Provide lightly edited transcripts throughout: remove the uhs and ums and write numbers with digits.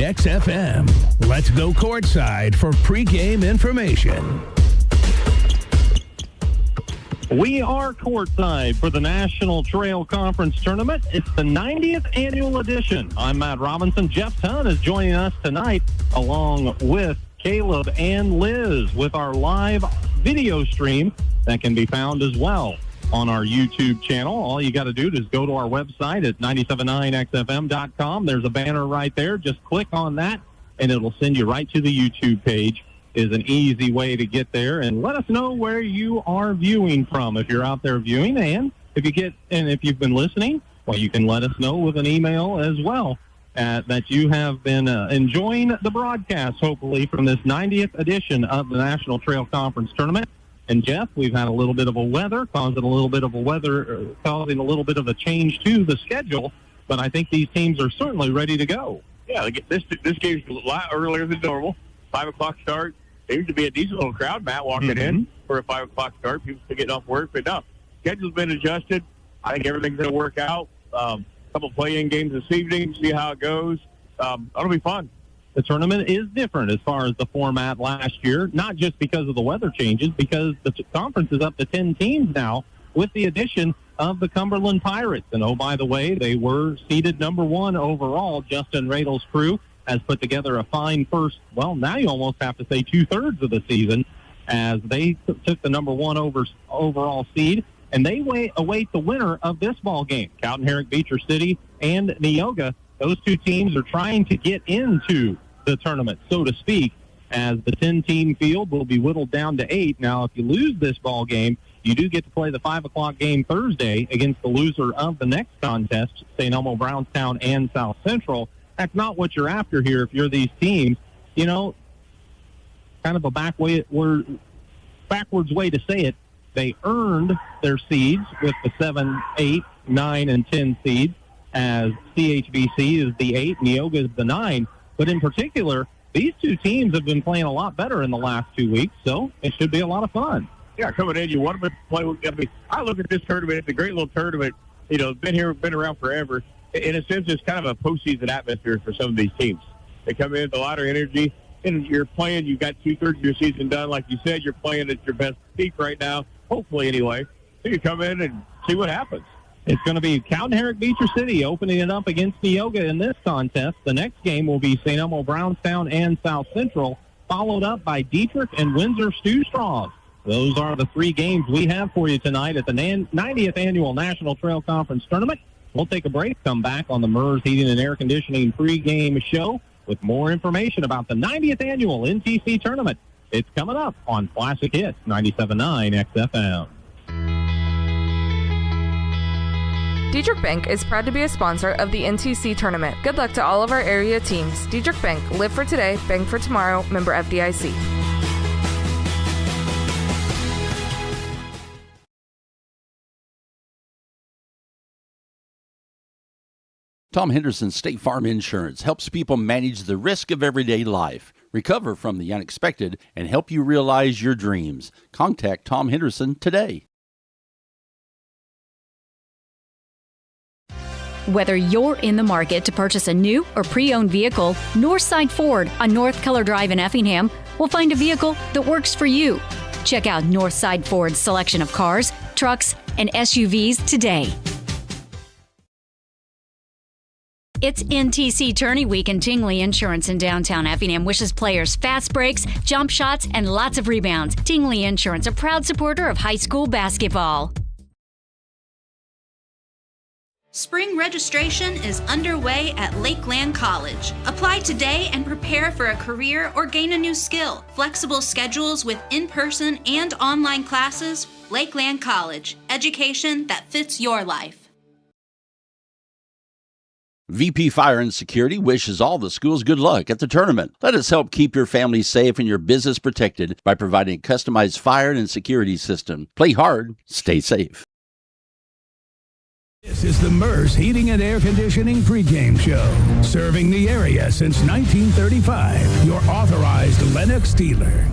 XFM. Let's go courtside for pregame information. We are courtside for the National Trail Conference Tournament. It's the 90th annual edition. I'm Matt Robinson. Jeff Tunn is joining us tonight along with Caleb and Liz with our live video stream that can be found as well on our YouTube channel. All you got to do is go to our website at 979xfm.com. There's a banner right there. Just click on that and it'll send you right to the YouTube page. Is an easy way to get there, and let us know where you are viewing from if you're out there viewing, and if you've been listening, well, you can let us know with an email as well that you have been enjoying the broadcast, hopefully, from this 90th edition of the National Trail Conference Tournament. And Jeff, we've had a little bit of a weather causing a little bit of a change to the schedule, but I think these teams are certainly ready to go. Yeah, this game's a lot earlier than normal. 5 o'clock start. Seems to be a decent little crowd, Matt, walking in for a 5 o'clock start. People still getting off work, but no, schedule's been adjusted. I think everything's going to work out. A couple play-in games this evening, see how it goes. That'll be fun. The tournament is different as far as the format last year, not just because of the weather changes, because the conference is up to 10 teams now with the addition of the Cumberland Pirates. And, oh, by the way, they were seeded number 1 overall. Justin Radle's crew has put together a fine first, well, now you almost have to say 2/3 of the season, as they took the number 1 overall seed, and they await the winner of this ball game. Cowden, Herrick, Beecher City, and Neoga, those two teams are trying to get into the tournament, so to speak, as the 10-team field will be whittled down to 8. Now, if you lose this ball game, you do get to play the 5 o'clock game Thursday against the loser of the next contest, St. Elmo, Brownstown, and South Central. That's not what you're after here if you're these teams. You know, kind of a backwards way to say it, they earned their seeds with the 7, 8, 9, and 10 seeds, as CHBC is the 8, Neoga is the 9. But in particular, these two teams have been playing a lot better in the last 2 weeks, so it should be a lot of fun. Yeah, coming in, you want them to play. I look at this tournament, it's a great little tournament. You know, been around forever. In a sense, it's kind of a postseason atmosphere for some of these teams. They come in with a lot of energy, and you're playing. You've got 2/3 of your season done. Like you said, you're playing at your best peak right now, hopefully anyway. So you come in and see what happens. It's going to be Cowden, Herrick, Beecher City opening it up against Neoga in this contest. The next game will be St. Elmo, Brownstown, and South Central, followed up by Dietrich and Windsor Stew Straws. Those are the 3 games we have for you tonight at the 90th Annual National Trail Conference Tournament. We'll take a break, come back on the MERS Heating and Air Conditioning pregame show with more information about the 90th Annual NTC Tournament. It's coming up on Classic Hits 97.9 XFM. Dietrich Bank is proud to be a sponsor of the NTC Tournament. Good luck to all of our area teams. Dietrich Bank, live for today, bank for tomorrow, member FDIC. Tom Henderson State Farm Insurance helps people manage the risk of everyday life, recover from the unexpected, and help you realize your dreams. Contact Tom Henderson today. Whether you're in the market to purchase a new or pre-owned vehicle, Northside Ford on North Keller Drive in Effingham will find a vehicle that works for you. Check out Northside Ford's selection of cars, trucks, and SUVs today. It's NTC Tourney Week, and Tingley Insurance in downtown Effingham wishes players fast breaks, jump shots, and lots of rebounds. Tingley Insurance, a proud supporter of high school basketball. Spring registration is underway at Lakeland College. Apply today and prepare for a career or gain a new skill. Flexible schedules with in-person and online classes. Lakeland College, education that fits your life. VP Fire and Security wishes all the schools good luck at the tournament. Let us help keep your family safe and your business protected by providing a customized fire and security system. Play hard, stay safe. This is the MERS Heating and Air Conditioning pregame show. Serving the area since 1935. Your authorized Lennox dealer.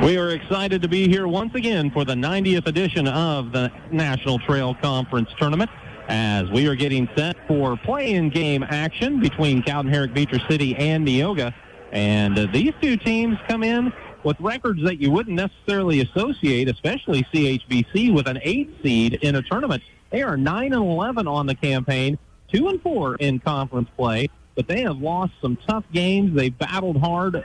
We are excited to be here once again for the 90th edition of the National Trail Conference Tournament. as we are getting set for play-in game action between Cowden, Herrick, Beecher City, and Neoga. And these two teams come in with records that you wouldn't necessarily associate, especially CHBC with an 8 seed in a tournament. They are 9-11 on the campaign, 2-4 in conference play, but they have lost some tough games. They battled hard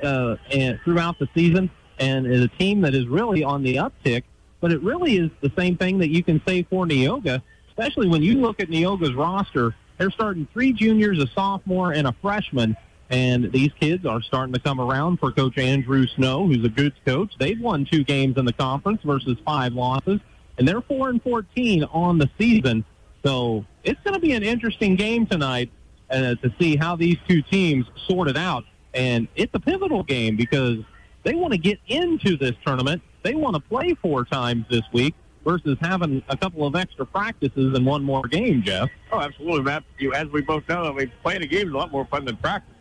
throughout the season, and is a team that is really on the uptick. But it really is the same thing that you can say for Neoga, especially when you look at Neoga's roster. They're starting 3 juniors, a sophomore, and a freshman. And these kids are starting to come around for Coach Andrew Snow, who's a good coach. They've won 2 games in the conference versus 5 losses, and they're 4-14 on the season. So it's going to be an interesting game tonight to see how these two teams sort it out. And it's a pivotal game because they want to get into this tournament. They want to play 4 times this week versus having a couple of extra practices and one more game, Jeff. Oh, absolutely, Matt. As we both know, playing a game is a lot more fun than practice.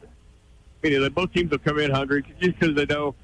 Both teams will come in hungry just because they know,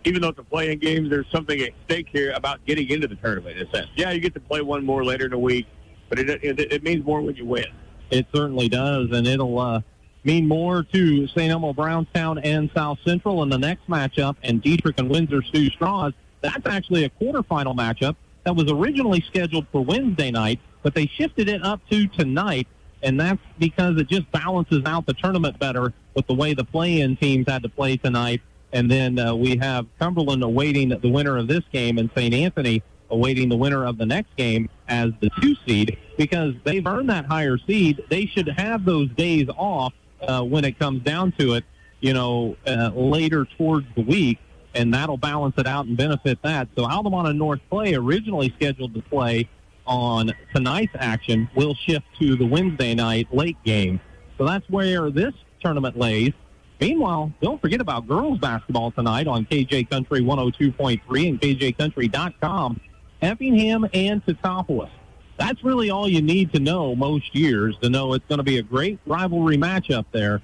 even though it's a playing game, there's something at stake here about getting into the tournament, in a sense. Yeah, you get to play one more later in the week, but it means more when you win. It certainly does, and it'll mean more to St. Elmo Brownstown and South Central in the next matchup, and Dietrich and Windsor Sioux Straws. That's actually a quarterfinal matchup that was originally scheduled for Wednesday night, but they shifted it up to tonight. And that's because it just balances out the tournament better with the way the play-in teams had to play tonight. And then we have Cumberland awaiting the winner of this game and St. Anthony awaiting the winner of the next game as the 2 seed. Because they've earned that higher seed, they should have those days off when it comes down to it, later towards the week. And that'll balance it out and benefit that. So Altamont and North Clay originally scheduled to play on tonight's action will shift to the Wednesday night late game. So that's where this tournament lays. Meanwhile, don't forget about girls basketball tonight on KJ Country 102.3 and KJCountry.com. Effingham and Teutopolis. That's really all you need to know most years to know it's going to be a great rivalry matchup there.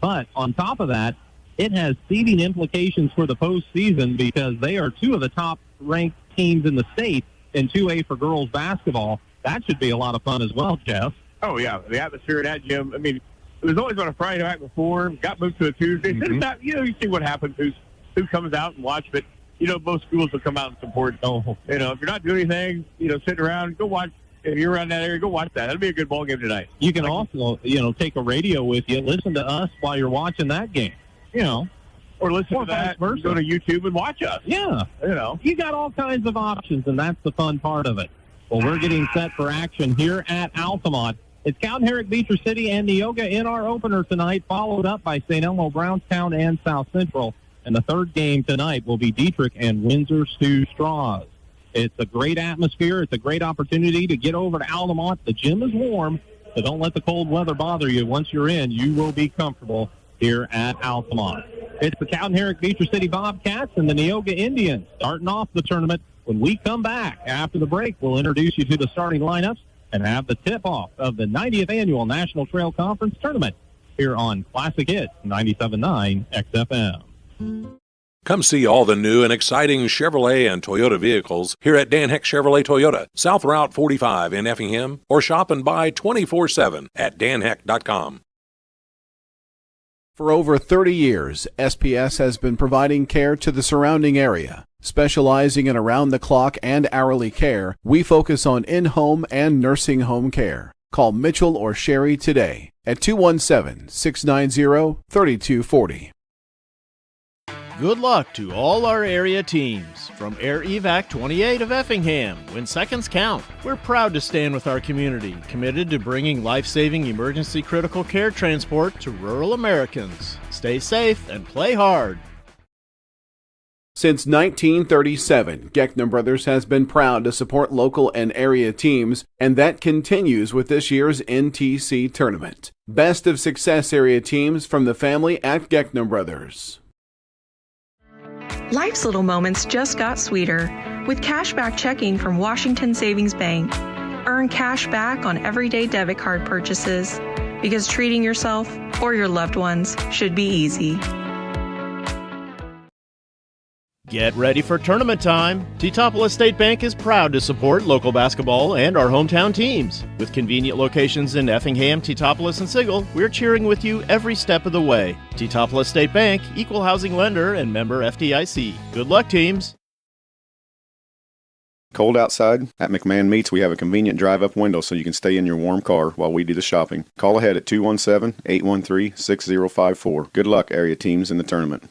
But on top of that, it has seeding implications for the postseason because they are 2 of the top-ranked teams in the state in 2A for girls basketball. That should be a lot of fun as well, Jeff. Oh, yeah. The atmosphere at that gym, it was always on a Friday night before, got moved to a Tuesday. Mm-hmm. You see what happens, who comes out and watch, but, most schools will come out and support. Oh, if you're not doing anything, sitting around, go watch. If you're around that area, go watch that. That'll be a good ball game tonight. You can also, take a radio with you, listen to us while you're watching that game, Or listen to that, go to YouTube and watch us. Yeah. You got all kinds of options, and that's the fun part of it. Well, we're getting set for action here at Altamont. It's Cowden, Herrick, Beecher City, and Neoga in our opener tonight, followed up by St. Elmo, Brownstown, and South Central. And the third game tonight will be Dietrich and Windsor Sioux Straws. It's a great atmosphere. It's a great opportunity to get over to Altamont. The gym is warm, so don't let the cold weather bother you. Once you're in, you will be comfortable here at Altamont. It's the Cowden, Herrick, Beecher City Bobcats and the Neoga Indians starting off the tournament. When we come back after the break, we'll introduce you to the starting lineups and have the tip-off of the 90th Annual National Trail Conference Tournament here on Classic Hits 97.9 XFM. Come see all the new and exciting Chevrolet and Toyota vehicles here at Dan Heck Chevrolet Toyota, South Route 45 in Effingham, or shop and buy 24/7 at danheck.com. For over 30 years, SPS has been providing care to the surrounding area. Specializing in around-the-clock and hourly care, we focus on in-home and nursing home care. Call Mitchell or Sherry today at 217-690-3240. Good luck to all our area teams. From Air Evac 28 of Effingham, when seconds count, we're proud to stand with our community, committed to bringing life-saving emergency critical care transport to rural Americans. Stay safe and play hard. Since 1937, Geckner Brothers has been proud to support local and area teams, and that continues with this year's NTC tournament. Best of Success area teams from the family at Geckner Brothers. Life's little moments just got sweeter with cashback checking from Washington Savings Bank. Earn cash back on everyday debit card purchases because treating yourself or your loved ones should be easy. Get ready for tournament time. Teutopolis State Bank is proud to support local basketball and our hometown teams. With convenient locations in Effingham, Teutopolis, and Sigel, we're cheering with you every step of the way. Teutopolis State Bank, equal housing lender and member FDIC. Good luck, teams. Cold outside? At McMahon Meats, we have a convenient drive-up window so you can stay in your warm car while we do the shopping. Call ahead at 217-813-6054. Good luck, area teams, in the tournament.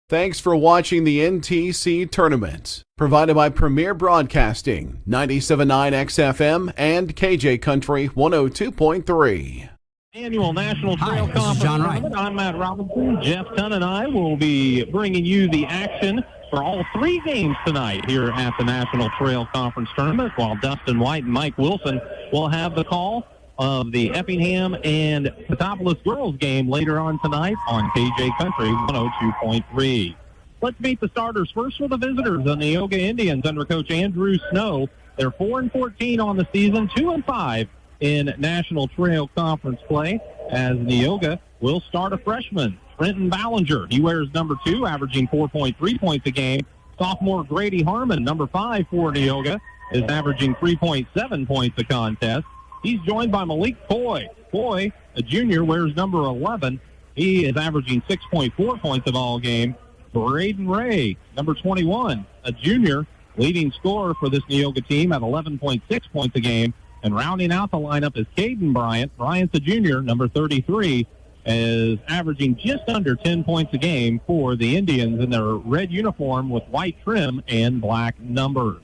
Thanks for watching the NTC Tournament, provided by Premier Broadcasting, 97.9 XFM and KJ Country 102.3. Annual National Trail Conference Tournament. I'm Matt Robinson. Jeff Tunn and I will be bringing you the action for all three games tonight here at the National Trail Conference Tournament, while Dustin White and Mike Wilson will have the call of the Effingham and Teutopolis girls game later on tonight on KJ Country 102.3. Let's meet the starters. First for the visitors, the Neoga Indians under Coach Andrew Snow. They're 4-14 on the season, 2-5 in National Trail Conference play, as Neoga will start a freshman, Trenton Ballinger. He wears number 2, averaging 4.3 points a game. Sophomore Grady Harmon, number 5 for Neoga, is averaging 3.7 points a contest. He's joined by Malik Foy. Foy, a junior, wears number 11. He is averaging 6.4 points of all game. Braden Ray, number 21, a junior, leading scorer for this Neoga team at 11.6 points a game. And rounding out the lineup is Caden Bryant. Bryant's a junior, number 33, is averaging just under 10 points a game for the Indians in their red uniform with white trim and black numbers.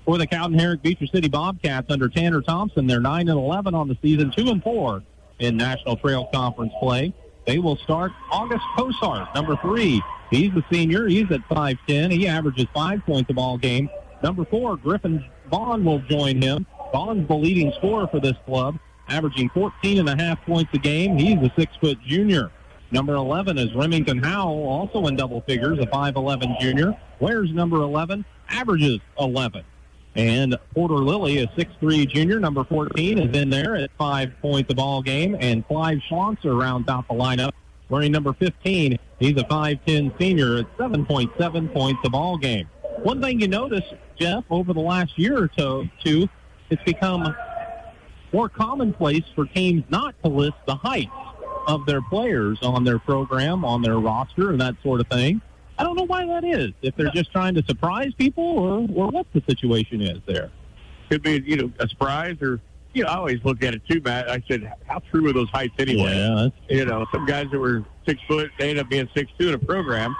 For the Cowden Herrick Beecher City Bobcats under Tanner Thompson, they're 9-11 on the season, 2-4 in National Trail Conference play. They will start August Posart, number 3. He's a senior. He's at 5'10". He averages 5 points a ball game. Number 4, Griffin Vaughn will join him. Vaughn's the leading scorer for this club, averaging 14.5 points a game. He's a 6-foot junior. Number 11 is Remington Howell, also in double figures, a 5'11 junior. Wears number 11, averages 11. And Porter Lilly, a 6'3 junior, number 14, is in there at 5 points a ball game. And Clive Schlonser rounds out the lineup, wearing number 15. He's a 5'10 senior at 7.7 points a ball game. One thing you notice, Jeff, over the last year or two, it's become more commonplace for teams not to list the heights of their players on their program, on their roster, and that sort of thing. I don't know why that is. If they're just trying to surprise people, or what the situation is there. Could be, a surprise, or, I always look at it too, Matt. I said, how true are those heights anyway? Yeah, some guys that were 6 foot, they end up being 6'2" in a program,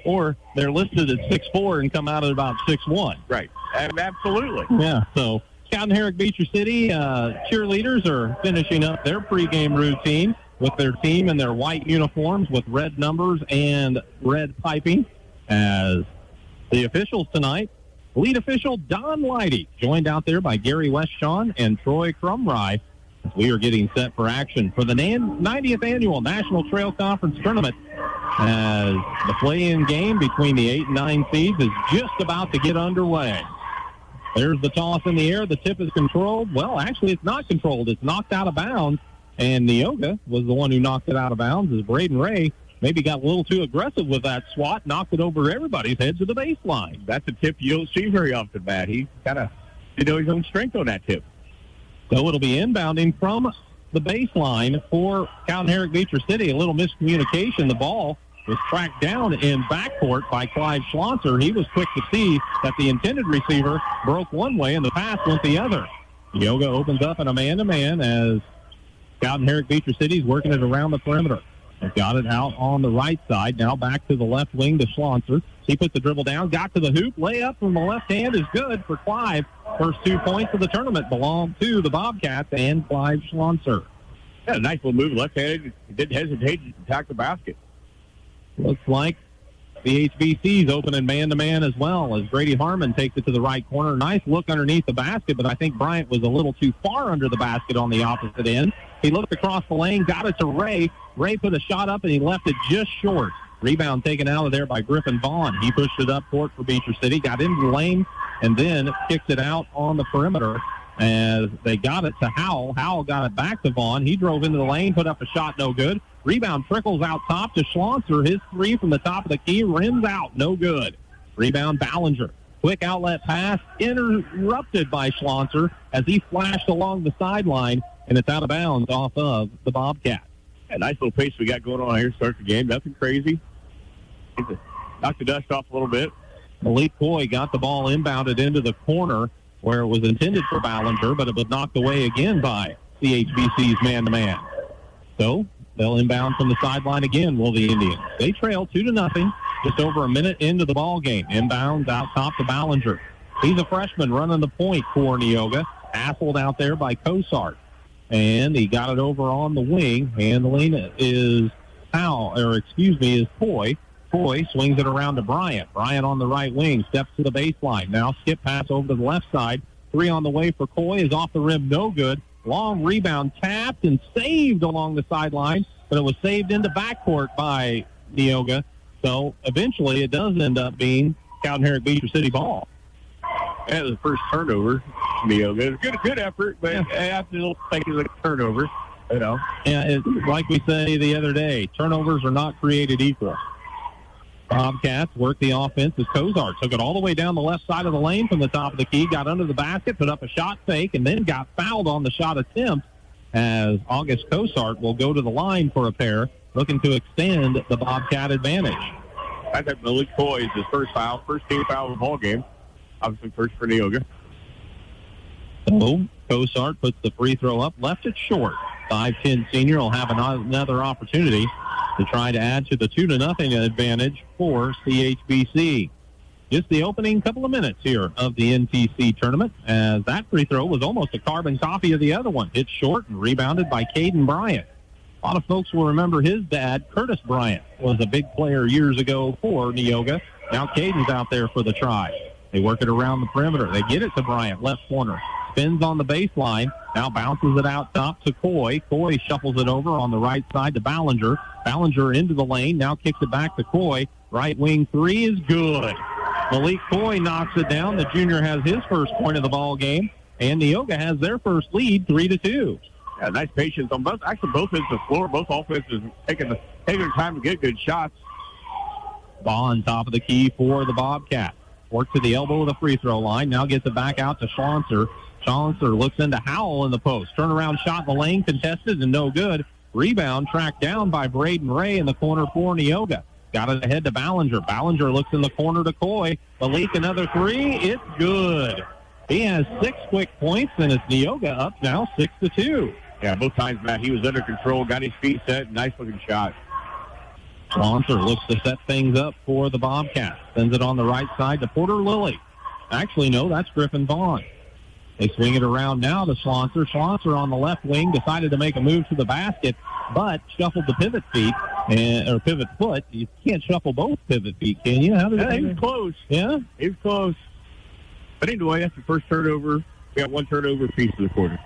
Or they're listed at 6'4" and come out at about 6'1". Right. Absolutely. Yeah, so Cowden Herrick Beecher City cheerleaders are finishing up their pregame routine with their team in their white uniforms with red numbers and red piping. As the officials tonight, lead official Don Leidy, joined out there by Gary Westshawn and Troy Crumry. We are getting set for action for the 90th Annual National Trail Conference Tournament, as the play-in game between the 8 and 9 seeds is just about to get underway. There's the toss in the air. The tip is controlled. Well, actually, it's not controlled. It's knocked out of bounds, and Neoga was the one who knocked it out of bounds, as Braden Ray maybe got a little too aggressive with that swat, knocked it over everybody's head to the baseline. That's a tip you don't see very often, Matt. He kind of his own strength on that tip. So it'll be inbounding from the baseline for Cowden Herrick Beecher City. A little miscommunication. The ball was tracked down in backcourt by Clive Schlonser. He was quick to see that the intended receiver broke one way and the pass went the other. Neoga opens up in a man-to-man as Cowden Herrick Beecher City is working it around the perimeter. They've got it out on the right side. Now back to the left wing to Schlonser. He put the dribble down, got to the hoop. Layup from the left hand is good for Clive. First 2 points of the tournament belong to the Bobcats and Clive Schlonser. Yeah, a nice little move, left-handed. He didn't hesitate to attack the basket. Looks like the HBC's opening man-to-man as well, as Grady Harmon takes it to the right corner. Nice look underneath the basket, but I think Bryant was a little too far under the basket on the opposite end. He looked across the lane, got it to Ray. Ray put a shot up, and he left it just short. Rebound taken out of there by Griffin Vaughn. He pushed it up court for Beecher City, got into the lane, and then kicked it out on the perimeter as they got it to Howell. Howell got it back to Vaughn. He drove into the lane, put up a shot, no good. Rebound trickles out top to Schlonser. His three from the top of the key rims out, no good. Rebound Ballinger. Quick outlet pass interrupted by Schlonser as he flashed along the sideline, and it's out of bounds off of the Bobcats. A nice little pace we got going on here to start the game. Nothing crazy. Knocked the dust off a little bit. Malik Coy got the ball inbounded into the corner where it was intended for Ballinger, but it was knocked away again by CHBC's man-to-man. So they'll inbound from the sideline again, will the Indians. They trail 2-0, just over a minute into the ball game. Inbounds out top to Ballinger. He's a freshman running the point for Neoga. Hassled out there by Cosart. And he got it over on the wing. Handling is Coy. Coy swings it around to Bryant. Bryant on the right wing, steps to the baseline. Now skip pass over to the left side. Three on the way for Coy is off the rim, no good. Long rebound tapped and saved along the sideline, but it was saved into backcourt by Neoga. So eventually it does end up being Cowden Herrick Beecher City ball. That was the first turnover. Neoga. It was good effort, but I have to think it's a turnover. You know. Yeah, it's like we say the other day, turnovers are not created equal. Bobcats work the offense as Cosart took it all the way down the left side of the lane from the top of the key, got under the basket, put up a shot fake, and then got fouled on the shot attempt as August Cosart will go to the line for a pair, looking to extend the Bobcat advantage. I think Malik Coy is his first team foul of the ball game. Obviously first for Neoga. So Cosart puts the free throw up, left it short. 5'10" senior will have another opportunity to try to add to the 2-0 advantage for CHBC. Just the opening couple of minutes here of the NTC tournament, as that free throw was almost a carbon copy of the other one. Hit short and rebounded by Caden Bryant. A lot of folks will remember his dad, Curtis Bryant, was a big player years ago for Neoga. Now Caden's out there for the try. They work it around the perimeter. They get it to Bryant, left corner. Spins on the baseline. Now bounces it out top to Coy. Coy shuffles it over on the right side to Ballinger. Ballinger into the lane. Now kicks it back to Coy. Right wing three is good. Malik Coy knocks it down. The junior has his first point of the ball game. And Neoga has their first lead, 3-2. Yeah, nice patience on both ends of the floor. Both offenses taking the time to get good shots. Bond, top of the key for the Bobcats. Work to the elbow of the free throw line. Now gets it back out to Schlonser. Schlonser looks into Howell in the post. Turnaround shot in the lane, contested and no good. Rebound tracked down by Braden Ray in the corner for Neoga. Got it ahead to Ballinger. Ballinger looks in the corner to Coy. Malik, another three. It's good. He has 6 quick points, and it's Neoga up now 6-2. Yeah, both times, Matt, he was under control, got his feet set, nice-looking shot. Schlonser looks to set things up for the Bobcats. Sends it on the right side to Porter Lilly. Actually, no, that's Griffin Vaughn. They swing it around now to Schlonser. Schlonser on the left wing decided to make a move to the basket, but shuffled the pivot foot. You can't shuffle both pivot feet, can you? He was close. Yeah? He was close. But anyway, that's the first turnover. We got one turnover apiece of the quarter.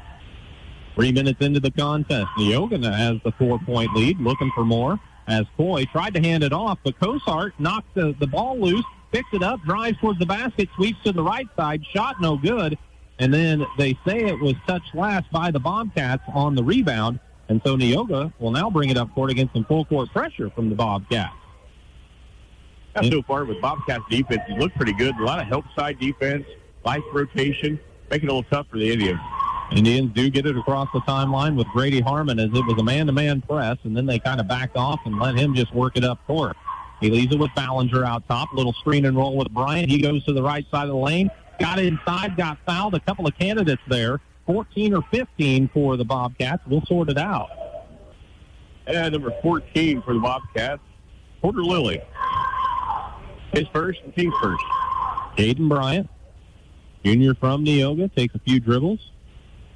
3 minutes into the contest. Neoga has the 4-point lead, looking for more, as Coy tried to hand it off, but Cosart knocked the ball loose, picks it up, drives towards the basket, sweeps to the right side, shot no good. And then they say it was touched last by the Bobcats on the rebound. And so Neoga will now bring it up court against some full-court pressure from the Bobcats. So far with Bobcats defense, it looked pretty good. A lot of help side defense, life rotation, making it a little tough for the Indians. Indians do get it across the timeline with Grady Harmon as it was a man-to-man press, and then they kind of backed off and let him just work it up court. He leaves it with Ballinger out top. Little screen and roll with Bryant. He goes to the right side of the lane. Got inside, got fouled. A couple of candidates there. 14 or 15 for the Bobcats. We'll sort it out. And number 14 for the Bobcats, Porter Lilly. His first and team's first. Caden Bryant, junior from Neoga, takes a few dribbles,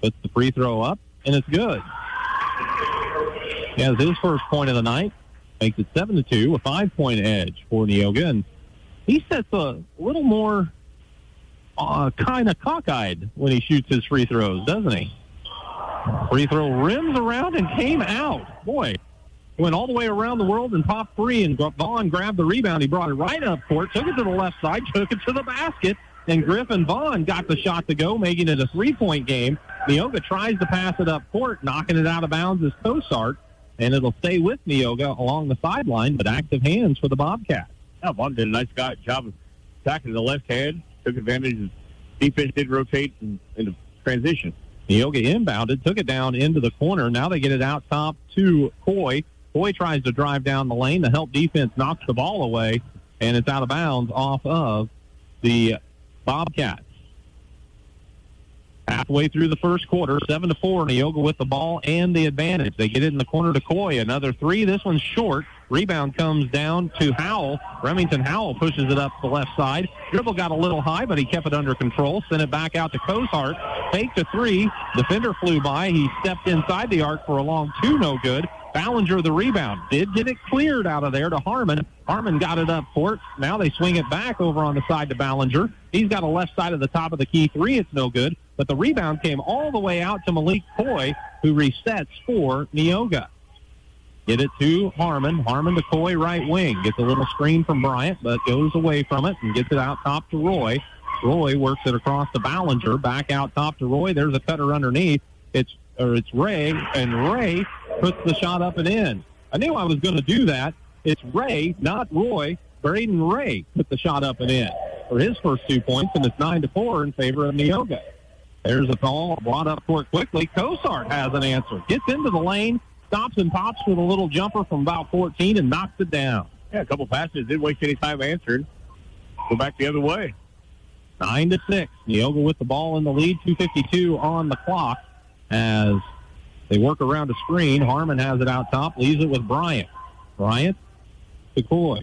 puts the free throw up, and it's good. He has his first point of the night. Makes it 7-2, a 5-point edge for Neoga. And he sets a little more kind of cockeyed when he shoots his free throws, doesn't he? Free throw rims around and came out. Boy, went all the way around the world and popped free, and Vaughn grabbed the rebound. He brought it right up court, took it to the left side, took it to the basket, and Griffin Vaughn got the shot to go, making it a 3-point game. Neoga tries to pass it up court, knocking it out of bounds is Cosart, and it'll stay with Neoga along the sideline, but active hands for the Bobcats. Yeah, Vaughn did a nice job of attacking the left hand, took advantage of defense, did rotate in the transition. Neoga inbounded, took it down into the corner. Now they get it out top to Coy. Coy tries to drive down the lane. The help defense knocks the ball away, and it's out of bounds off of the Bobcats. Halfway through the first quarter, 7-4, Neoga with the ball and the advantage. They get it in the corner to Coy. Another three. This one's short. Rebound comes down to Howell. Remington Howell pushes it up the left side. Dribble got a little high, but he kept it under control. Sent it back out to Cosart. Faked a three. Defender flew by. He stepped inside the arc for a long two. No good. Ballinger the rebound. Did get it cleared out of there to Harmon. Harmon got it up court. Now they swing it back over on the side to Ballinger. He's got a left side of the top of the key three. It's no good. But the rebound came all the way out to Malik Coy, who resets for Neoga. Get it to Harmon. Harmon to Coy, right wing. Gets a little screen from Bryant, but goes away from it and gets it out top to Roy. Roy works it across to Ballinger. Back out top to Roy. There's a cutter underneath. It's Ray, and Ray puts the shot up and in. I knew I was going to do that. It's Ray, not Roy. Braden Ray put the shot up and in for his first 2 points, and it's 9-4 in favor of Neoga. There's a ball brought up court quickly. Cosart has an answer. Gets into the lane, stops and pops with a little jumper from about 14 and knocks it down. Yeah, a couple passes. Didn't waste any time answering. Go back the other way. 9-6. Neoga with the ball in the lead. 2:52 on the clock as they work around a screen. Harmon has it out top. Leaves it with Bryant. Bryant to Coy.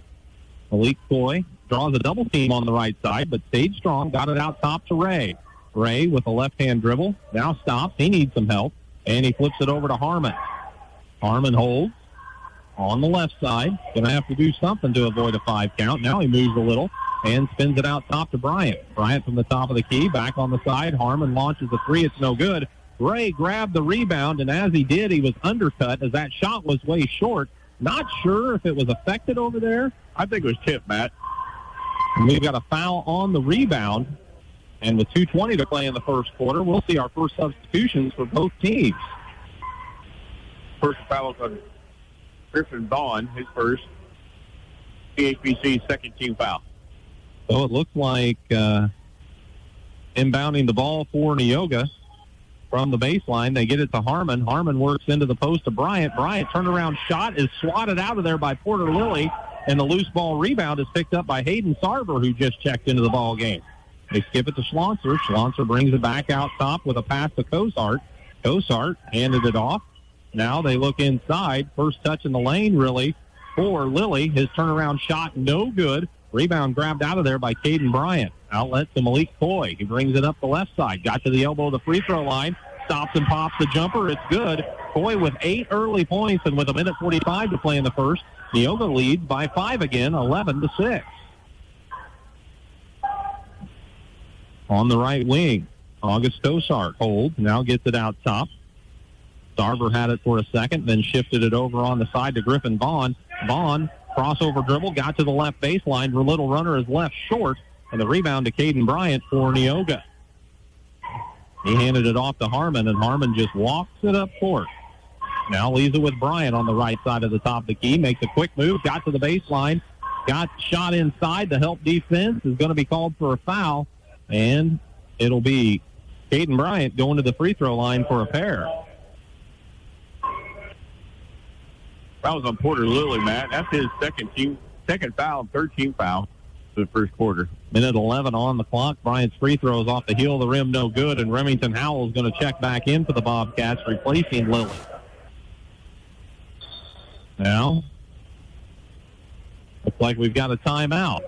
Malik Coy draws a double team on the right side, but stayed strong. Got it out top to Ray. Ray with a left-hand dribble. Now stops. He needs some help, and he flips it over to Harmon. Harmon holds on the left side. Going to have to do something to avoid a 5 count. Now he moves a little and spins it out top to Bryant. Bryant from the top of the key, back on the side. Harmon launches a three. It's no good. Ray grabbed the rebound, and as he did, he was undercut as that shot was way short. Not sure if it was affected over there. I think it was tipped, Matt. And we've got a foul on the rebound. And with 2:20 to play in the first quarter, we'll see our first substitutions for both teams. First foul on Griffin Vaughn, his first. CHBC's second team foul. So it looks like inbounding the ball for Neoga from the baseline. They get it to Harmon. Harmon works into the post to Bryant. Bryant turnaround shot is swatted out of there by Porter Lilly, and the loose ball rebound is picked up by Hayden Sarver, who just checked into the ball game. They skip it to Schlonser. Schlonser brings it back out top with a pass to Cosart. Cosart handed it off. Now they look inside. First touch in the lane, really, for Lilly. His turnaround shot, no good. Rebound grabbed out of there by Caden Bryant. Outlet to Malik Coy. He brings it up the left side. Got to the elbow of the free throw line. Stops and pops the jumper. It's good. Coy with 8 early points, and with 1:45 to play in the first, Neoga leads by 5 again, 11-6. On the right wing, August Cosart holds. Now gets it out top. Sarver had it for a second, then shifted it over on the side to Griffin Vaughn. Vaughn, crossover dribble, got to the left baseline. Her little runner is left short, and the rebound to Caden Bryant for Neoga. He handed it off to Harmon, and Harmon just walks it up court. Now leaves it with Bryant on the right side of the top of the key. Makes a quick move, got to the baseline, got shot inside. The help defense is going to be called for a foul, and it'll be Caden Bryant going to the free throw line for a pair. That was on Porter Lilly, Matt. That's his second foul and third team foul for the first quarter. 1:11 on the clock. Bryant's free throw is off the heel of the rim, no good, and Remington Howell is going to check back in for the Bobcats, replacing Lilly. Now, looks like we've got a timeout.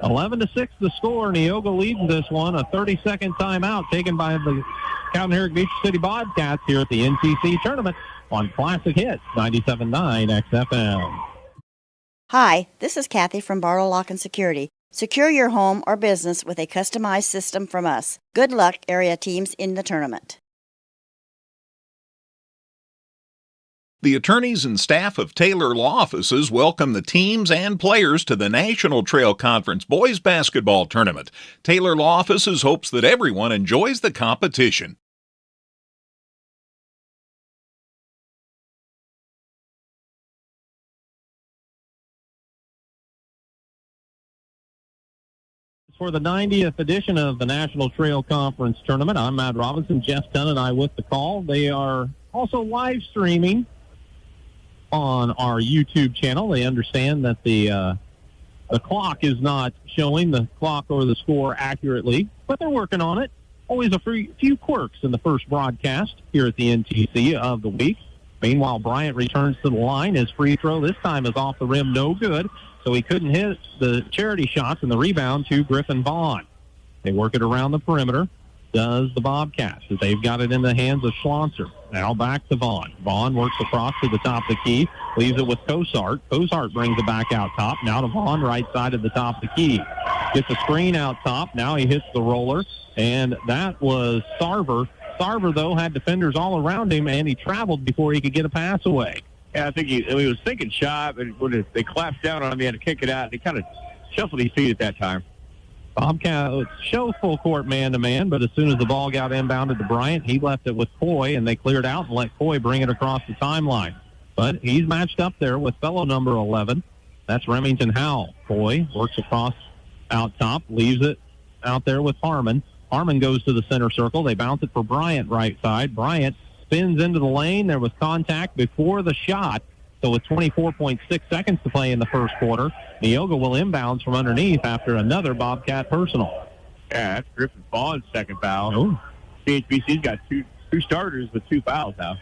11-6 the score. Neoga leads this one. A 30-second timeout taken by the Cowden Herrick Beecher City Bobcats here at the NTC tournament on Classic Hits 97.9 XFM. Hi, this is Kathy from Bartle Lock and Security. Secure your home or business with a customized system from us. Good luck, area teams, in the tournament. The attorneys and staff of Taylor Law Offices welcome the teams and players to the National Trail Conference Boys Basketball Tournament. Taylor Law Offices hopes that everyone enjoys the competition. For the 90th edition of the National Trail Conference Tournament, I'm Matt Robinson. Jeff Dunn and I with the call. They are also live streaming on our YouTube channel. They understand that the clock is not showing the clock or the score accurately, but they're working on it. Always a few quirks in the first broadcast here at the NTC of the week. Meanwhile, Bryant returns to the line. His free throw this time is off the rim, no good, so he couldn't hit the charity shots, and the rebound to Griffin Vaughn. They work it around the perimeter. Does the Bobcats. They've got it in the hands of Schlonser. Now back to Vaughn. Vaughn works across to the top of the key, leaves it with Cosart. Cosart brings it back out top. Now to Vaughn, right side of the top of the key. Gets a screen out top. Now he hits the roller, and that was Sarver. Sarver, though, had defenders all around him, and he traveled before he could get a pass away. Yeah, I think he was thinking shot, but when they collapsed down on him, he had to kick it out, and he kind of shuffled his feet at that time. Bobcats show full court man-to-man, but as soon as the ball got inbounded to Bryant, he left it with Coy, and they cleared out and let Coy bring it across the timeline. But he's matched up there with fellow number 11. That's Remington Howell. Coy works across out top, leaves it out there with Harmon. Harmon goes to the center circle. They bounce it for Bryant right side. Bryant spins into the lane. There was contact before the shot. So with 24.6 seconds to play in the first quarter, Neoga will inbounds from underneath after another Bobcat personal. Yeah, that's Griffin Vaughn's second foul. Oh. CHBC's got two starters with 2 fouls now.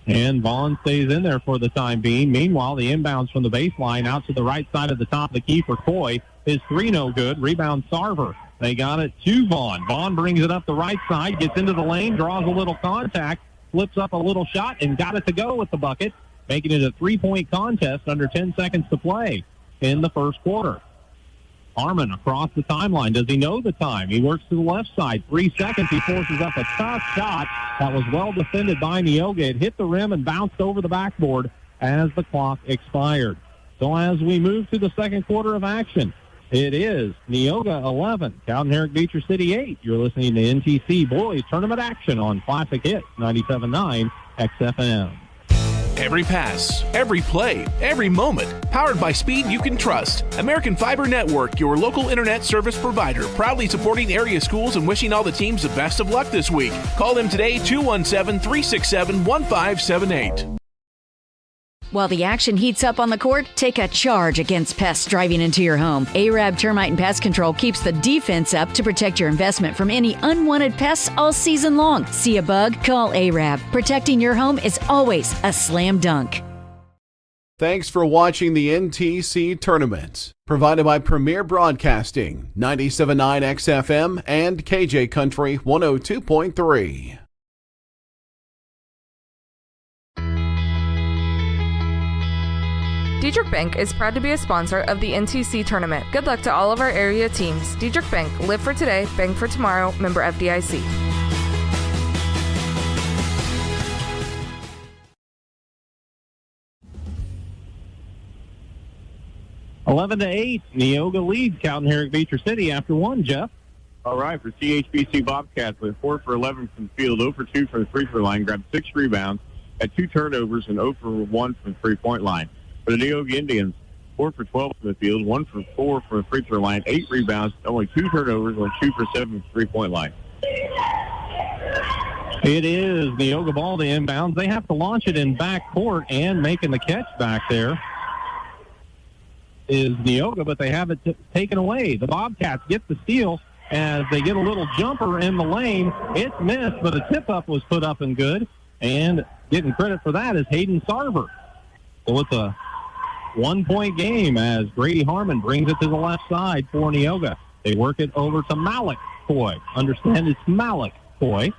And Vaughn stays in there for the time being. Meanwhile, the inbounds from the baseline out to the right side of the top of the key for Coy. His three no good. Rebound Sarver. They got it to Vaughn. Vaughn brings it up the right side, gets into the lane, draws a little contact, flips up a little shot, and got it to go with the bucket, making it a 3-point contest under 10 seconds to play in the first quarter. Harmon across the timeline. Does he know the time? He works to the left side. 3 seconds. He forces up a tough shot that was well defended by Neoga. It hit the rim and bounced over the backboard as the clock expired. So as we move to the second quarter of action, it is Neoga 11, Cowden, Herrick, Beecher City 8. You're listening to NTC Boys Tournament Action on Classic Hits 97.9 XFM. Every pass, every play, every moment. Powered by speed you can trust. American Fiber Network, your local internet service provider. Proudly supporting area schools and wishing all the teams the best of luck this week. Call them today, 217-367-1578. While the action heats up on the court, take a charge against pests driving into your home. Arab Termite and Pest Control keeps the defense up to protect your investment from any unwanted pests all season long. See a bug? Call Arab. Protecting your home is always a slam dunk. Thanks for watching the NTC Tournament. Provided by Premier Broadcasting, 97.9 XFM and KJ Country 102.3. Diedrich Bank is proud to be a sponsor of the NTC Tournament. Good luck to all of our area teams. Diedrich Bank, live for today, bank for tomorrow, member FDIC. Eleven to 8, Neoga leads Cowden, Herrick, Beecher City after one, Jeff. All right, for CHBC Bobcats with 4 for 11 from the field, 0 for 2 from the free-throw line, grabbed 6 rebounds, had 2 turnovers, and 0 for 1 from the three-point line. For the Neoga Indians, 4 for 12 from the field, 1 for 4 from the free throw line, 8 rebounds, only 2 turnovers, only 2 for 7 from the three-point line. It is Neoga ball to inbounds. They have to launch it in back court, and making the catch back there is Neoga, but they have it taken away. The Bobcats get the steal as they get a little jumper in the lane. It's missed, but a tip-up was put up and good, and getting credit for that is Hayden Sarver. So it's a 1-point game as Grady Harmon brings it to the left side for Neoga. They work it over to Malik Coy. Understand it's Malik Coy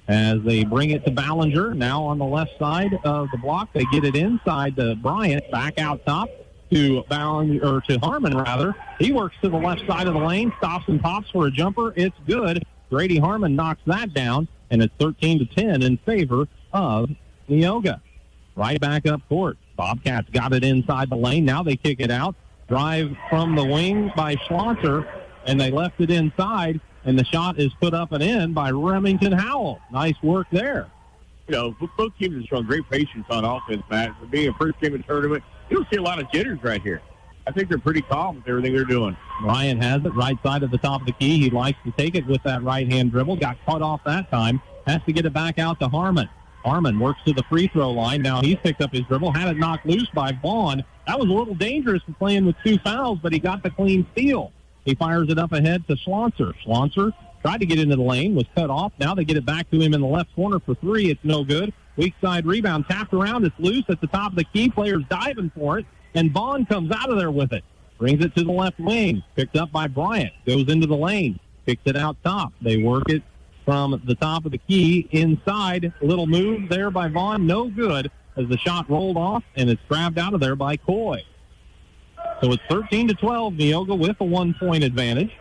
as they bring it to Ballinger. Now on the left side of the block, they get it inside to Bryant, back out top to Ballinger, or to Harmon rather. He works to the left side of the lane, stops and pops for a jumper. It's good. Grady Harmon knocks that down, and it's 13-10 in favor of Neoga. right back up court. Bobcats got it inside the lane. Now they kick it out. Drive from the wing by Schlosser, and they left it inside, and the shot is put up and in by Remington Howell. Nice work there. You know, both teams have shown great patience on offense, Matt. For being a first game of the tournament, you don't see a lot of jitters right here. I think they're pretty calm with everything they're doing. Ryan has it right side of the top of the key. He likes to take it with that right-hand dribble. Got caught off that time. Has to get it back out to Harmon. Harmon works to the free throw line. Now he's picked up his dribble. Had it knocked loose by Vaughn. That was a little dangerous for playing with 2 fouls, but he got the clean steal. He fires it up ahead to Schlosser. Schlosser tried to get into the lane, was cut off. Now they get it back to him in the left corner for 3. It's no good. Weak side rebound. Tapped around. It's loose at the top of the key. Players diving for it, and Vaughn comes out of there with it. Brings it to the left wing. Picked up by Bryant. Goes into the lane. Picks it out top. They work it from the top of the key inside. A little move there by Vaughn. No good as the shot rolled off, and it's grabbed out of there by Coy. So it's 13-12. Neoga with a 1-point advantage.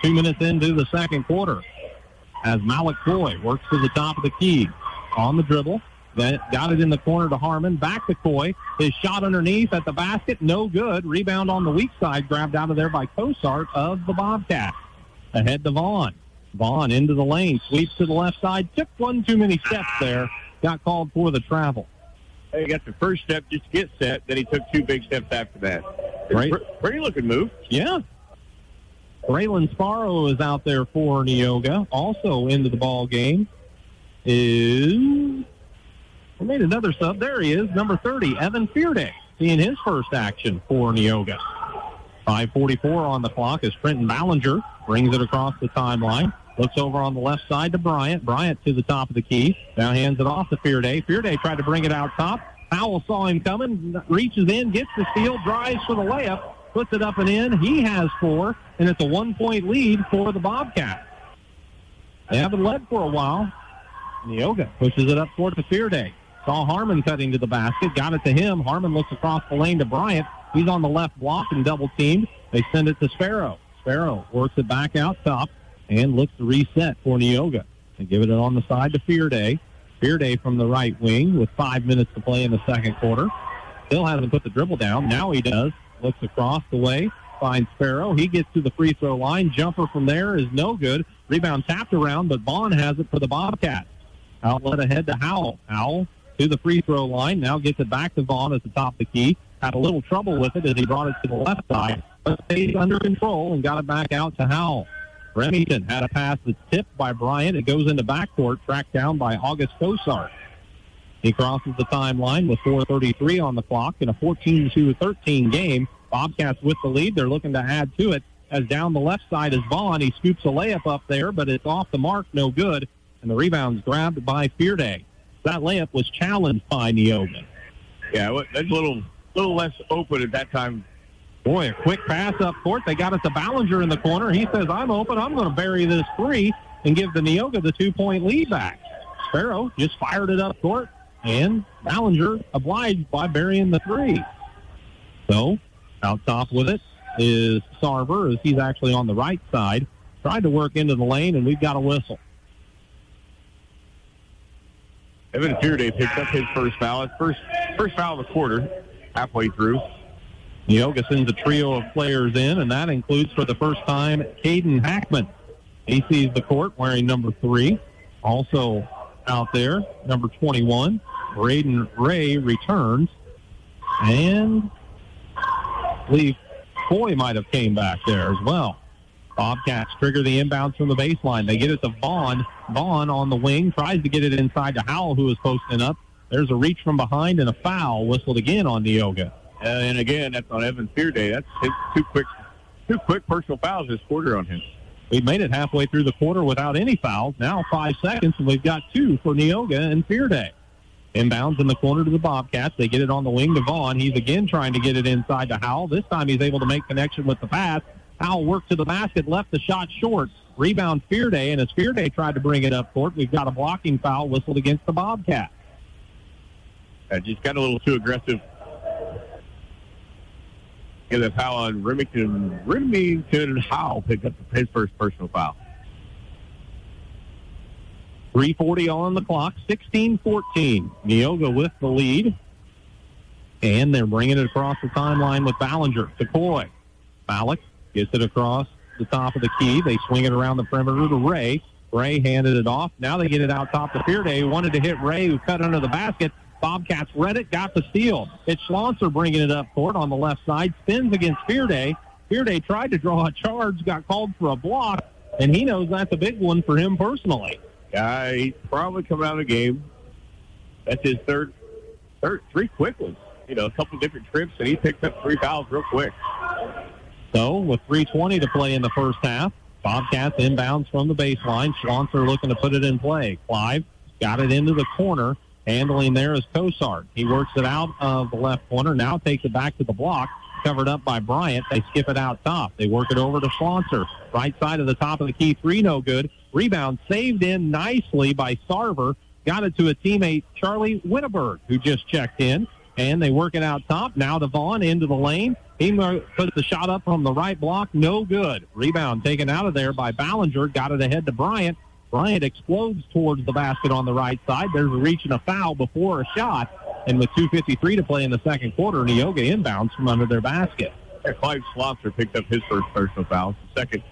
2 minutes into the second quarter. As Malik Coy works to the top of the key. On the dribble. Then got it in the corner to Harmon. Back to Coy. His shot underneath at the basket. No good. Rebound on the weak side. Grabbed out of there by Cosart of the Bobcats. Ahead to Vaughn. Vaughn into the lane. Sweeps to the left side. Took one too many steps there. Got called for the travel. He got the first step just to get set. Then he took 2 big steps after that. Right. Pretty looking move. Yeah. Braylon Sparrow is out there for Neoga. Also into the ball game is... We made another sub. There he is, number 30, Evan Fearday, seeing his first action for Neoga. 5:44 on the clock as Trenton Ballinger brings it across the timeline. Looks over on the left side to Bryant. Bryant to the top of the key. Now hands it off to Fearday. Fearday tried to bring it out top. Howell saw him coming, reaches in, gets the steal, drives for the layup, puts it up and in. He has 4, and it's a 1-point lead for the Bobcats. They haven't led for a while. Neoga pushes it up court to Fearday. Saw Harmon cutting to the basket, got it to him. Harmon looks across the lane to Bryant. He's on the left block and double-teamed. They send it to Sparrow. Sparrow works it back out top and looks to reset for Neoga. They give it on the side to Fearday. Fearday from the right wing with 5 minutes to play in the second quarter. Still hasn't put the dribble down. Now he does. Looks across the way. Finds Sparrow. He gets to the free throw line. Jumper from there is no good. Rebound tapped around, but Vaughn has it for the Bobcats. Outlet ahead to Howell. Howell to the free throw line. Now gets it back to Vaughn at the top of the key. Had a little trouble with it as he brought it to the left side, but stayed under control and got it back out to Howell. Remington had a pass that's tipped by Bryant. It goes into backcourt, tracked down by August Cosart. He crosses the timeline with 4:33 on the clock in a 14-13 game. Bobcats with the lead. They're looking to add to it as down the left side is Vaughn. He scoops a layup up there, but it's off the mark, no good, and the rebound's grabbed by Fearday. That layup was challenged by Neoga. Yeah, that's a little less open at that time. Boy, a quick pass up court. They got it to Ballinger in the corner. He says, I'm open. I'm going to bury this 3 and give the Neoga the 2-point lead back. Sparrow just fired it up court, and Ballinger obliged by burying the 3. So, out top with it is Sarver, as he's actually on the right side. Tried to work into the lane, and we've got a whistle. Evan Fearday picks up his first foul. It's first foul of the quarter, halfway through. Neoga sends a trio of players in, and that includes for the first time Caden Hackman. He sees the court wearing number 3. Also out there, number 21, Braden Ray returns. And I believe Coy might have came back there as well. Bobcats trigger the inbounds from the baseline. They get it to Vaughn. Vaughn on the wing tries to get it inside to Howell, who is posting up. There's a reach from behind and a foul whistled again on Neoga. And again, that's on Evan Fearday. That's his two quick personal fouls this quarter on him. We've made it halfway through the quarter without any fouls. Now 5 seconds, and we've got 2 for Neoga and Fearday. Inbounds in the corner to the Bobcats. They get it on the wing to Vaughn. He's again trying to get it inside to Howell. This time he's able to make connection with the pass. Howell worked to the basket, left the shot short. Rebound Fearday, and as Fearday tried to bring it up court, we've got a blocking foul whistled against the Bobcats. Just got a little too aggressive. Get a foul on Remington. Remington Howell picked up his first personal foul. 3:40 on the clock, 16-14. Neoga with the lead. And they're bringing it across the timeline with Ballinger to Coy. Malik gets it across the top of the key. They swing it around the perimeter to Ray. Ray handed it off. Now they get it out top to Fearday, who wanted to hit Ray, who cut under the basket. Bobcats read it, got the steal. It's Schlosser bringing it up court on the left side. Spins against Fearday. Fearday tried to draw a charge, got called for a block, and he knows that's a big one for him personally. Yeah, he's probably coming out of the game. That's his third three quick ones. You know, a couple different trips, and he picked up 3 fouls real quick. So, with 3:20 to play in the first half, Bobcats inbounds from the baseline. Schlosser looking to put it in play. Clive got it into the corner. Handling there is Cosart. He works it out of the left corner. Now takes it back to the block. Covered up by Bryant. They skip it out top. They work it over to Schlosser. Right side of the top of the key. 3 no good. Rebound saved in nicely by Sarver. Got it to a teammate, Charlie Winterberg, who just checked in. And they work it out top. Now to Vaughn into the lane. He puts the shot up from the right block. No good. Rebound taken out of there by Ballinger. Got it ahead to Bryant. Bryant explodes towards the basket on the right side. There's a reach and a foul before a shot. And with 2:53 to play in the second quarter, Neoga inbounds from under their basket. Yeah, Clive Schlosser picked up his first personal foul. Second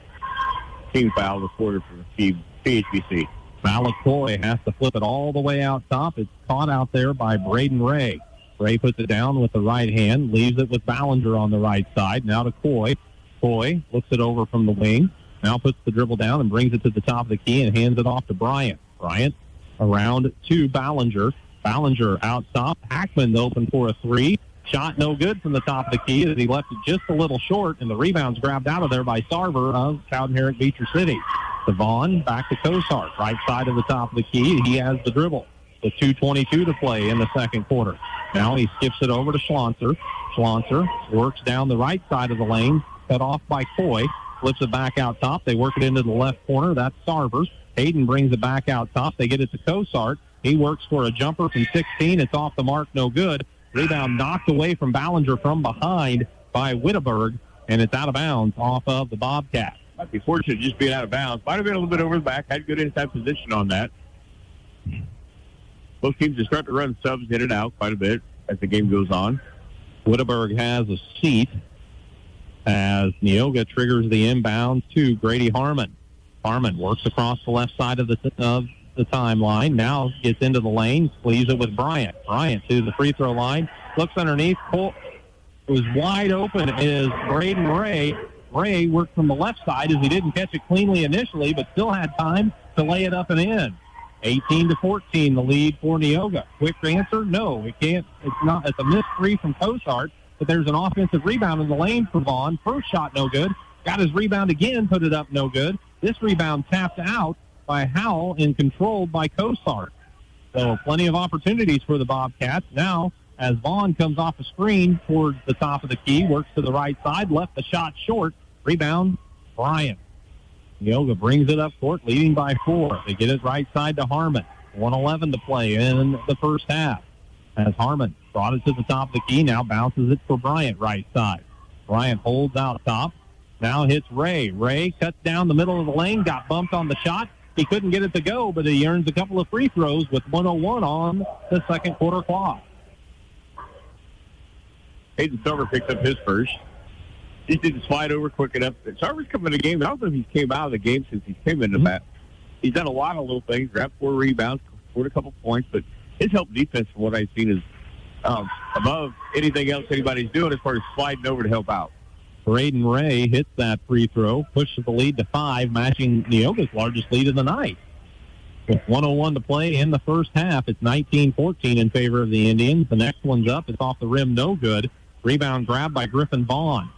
team foul of the quarter for PHBC. Malik Coy has to flip it all the way out top. It's caught out there by Braden Ray. Ray puts it down with the right hand, leaves it with Ballinger on the right side. Now to Coy. Coy looks it over from the wing. Now puts the dribble down and brings it to the top of the key and hands it off to Bryant. Bryant around to Ballinger. Ballinger out top. Hackman open for a 3. Shot no good from the top of the key as he left it just a little short, and the rebound's grabbed out of there by Sarver of Cowden, Herrick, Beecher City. Devon back to Cosart, right side of the top of the key. He has the dribble. With 2:22 to play in the second quarter. Now he skips it over to Schlosser. Schlosser works down the right side of the lane, cut off by Coy. Flips it back out top. They work it into the left corner. That's Sarver. Hayden brings it back out top. They get it to Cosart. He works for a jumper from 16. It's off the mark, no good. Rebound knocked away from Ballinger from behind by Winterberg, and it's out of bounds off of the Bobcats. Might be fortunate just being out of bounds. Might have been a little bit over the back. Had good inside position on that. Both teams are starting to run subs in and out quite a bit as the game goes on. Winterberg has a seat as Neoga triggers the inbound to Grady Harmon. Harmon works across the left side of the timeline. Now gets into the lane, leaves it with Bryant. Bryant to the free throw line, looks underneath. It was wide open is Braden Ray. Ray worked from the left side as he didn't catch it cleanly initially, but still had time to lay it up and in. 18-14, the lead for Neoga. Quick answer? No, it can't. It's not. It's a missed 3 from Cosart, but there's an offensive rebound in the lane for Vaughn. First shot, no good. Got his rebound again, put it up, no good. This rebound tapped out by Howell and controlled by Cosart. So plenty of opportunities for the Bobcats. Now, as Vaughn comes off the screen towards the top of the key, works to the right side, left the shot short. Rebound, Bryant. Neoga brings it up court, leading by 4. They get it right side to Harmon. 1:11 to play in the first half. As Harmon brought it to the top of the key, now bounces it for Bryant right side. Bryant holds out top. Now hits Ray. Ray cuts down the middle of the lane, got bumped on the shot. He couldn't get it to go, but he earns a couple of free throws with 1:01 on the second quarter clock. Hayden Silver picked up his first. He didn't slide over quick enough. Sarver's coming in the game. I don't know if he came out of the game since he came into that. He's done a lot of little things, grabbed 4 rebounds, scored a couple points, but his help defense, from what I've seen, is above anything else anybody's doing as far as sliding over to help out. Braden Ray hits that free throw, pushes the lead to 5, matching Neoga's largest lead of the night. With 1:01 to play in the first half, it's 19-14 in favor of the Indians. The next one's up. It's off the rim, no good. Rebound grab by Griffin Vaughn.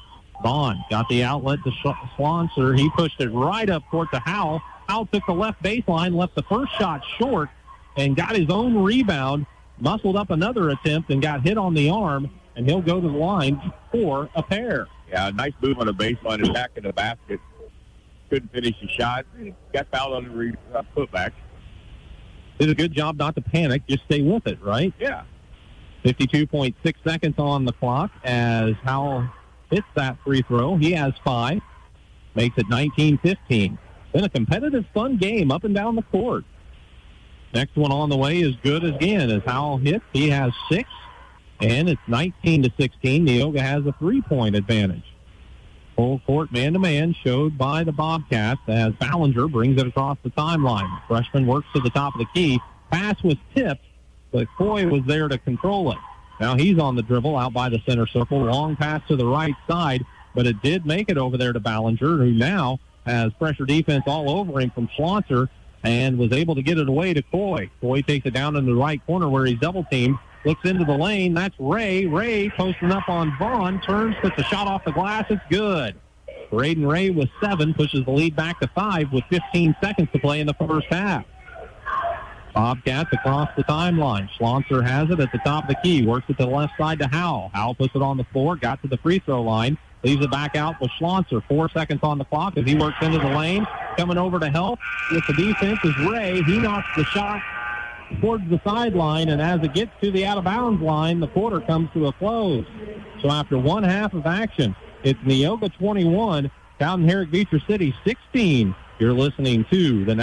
Vaughn got the outlet to Schlosser. He pushed it right up court to Howell. Howell took the left baseline, left the first shot short, and got his own rebound, muscled up another attempt, and got hit on the arm, and he'll go to the line for a pair. Yeah, nice move on the baseline and back in the basket. Couldn't finish the shot. Got fouled on the putback. Did a good job not to panic. Just stay with it, right? Yeah. 52.6 seconds on the clock as Howell hits that free throw. He has 5. Makes it 19-15. Been a competitive, fun game up and down the court. Next one on the way is good again as Howell hits. He has 6. And it's 19-16. Neoga has a 3-point advantage. Full court man-to-man showed by the Bobcats as Ballinger brings it across the timeline. Freshman works to the top of the key. Pass was tipped, but Coy was there to control it. Now he's on the dribble out by the center circle. Long pass to the right side, but it did make it over there to Ballinger, who now has pressure defense all over him from Schlosser and was able to get it away to Coy. Coy takes it down in the right corner where he's double-teamed. Looks into the lane. That's Ray. Ray posting up on Vaughn. Turns, puts a shot off the glass. It's good. Braden Ray with 7 pushes the lead back to 5 with 15 seconds to play in the first half. Bobcats across the timeline. Schlosser has it at the top of the key. Works it to the left side to Howell. Howell puts it on the floor. Got to the free throw line. Leaves it back out with Schlosser. 4 seconds on the clock as he works into the lane. Coming over to help with the defense is Ray. He knocks the shot towards the sideline, and as it gets to the out-of-bounds line, the quarter comes to a close. So after one half of action, it's Neoga 21, Cowden Herrick Beecher City 16. You're listening to the